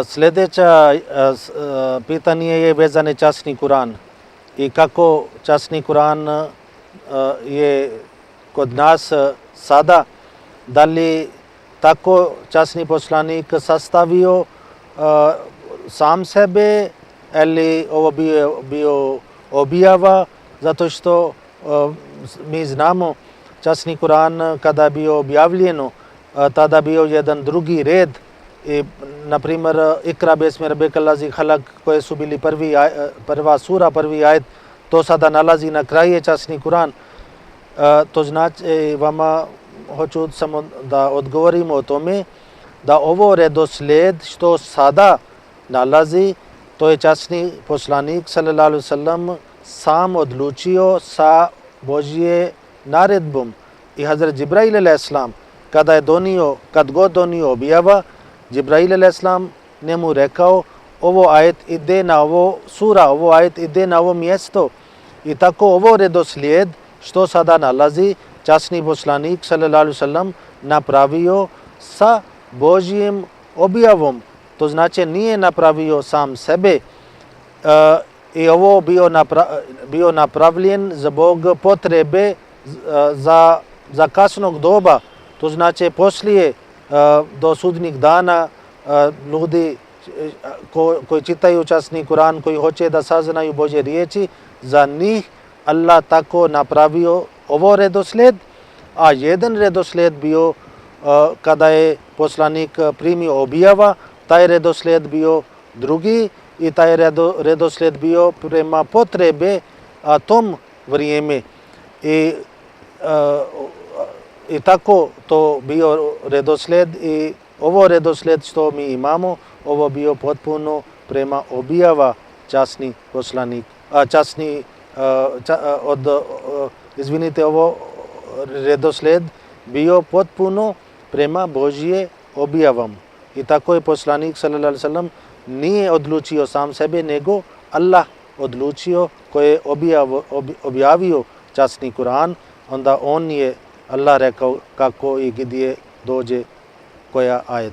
Sljedeća pitanje je vezane časni Kur'an i kako časni Kur'an je kod nas sada, da li tako časni poslanik sastavio sam sebe ili ovo bio objava, zato što mi znamo časni Kur'an kada je bio objavljeno, tada bio jedan drugi red. I, na primjer, Ikra besmi rabbika allazi khalaq, koje su bili prva sura, prvi ajet, to sada nalazi na kraju časni Kur'an. To znači, vama hoću samo da odgovorimo o tome da ovo redoslijed što sada nalazi, to je časni poslanik sallallahu alejhi ve sellem sam odlučio sa Božje naredbom. I Hazrat Džibrail alejhisselam kad god donio objava, Džibrail alejhisselam njemu rekao, ovo ajet ide na ovo sura, ovo ajet ide na ovo mjesto. I tako ovo redoslijed što sada nalazi, časni poslanik sallallahu alejhi ve sellem napravio sa Božjim objavom. To znači nije napravio sam sebe. I ovo bio napravljen zbog potrebe za kasnog doba. To znači poslije do sudnjih dana ljudi koji čitaju časni Kur'an, koji hoće da saznaju Božje riječi, za njih Allah tako napravio ovo redoslijed, a jedan redoslijed bio kada je poslanik primio objava, taj redoslijed bio drugi i taj redoslijed bio prema potrebe tom vrijeme. I tako to bio redoslijed i ovo redoslijed što mi imamo, ovo bio potpuno prema objava časni poslanik, ovo redoslijed bio potpuno prema Božje objavom. I tako je poslanik sallallahu alejhi ve sellem nije odlučio sam sebe, nego Allah odlučio koji je objavio časni Kur'an, onda on je Allah rekao kako i gdje dođe koja ajet.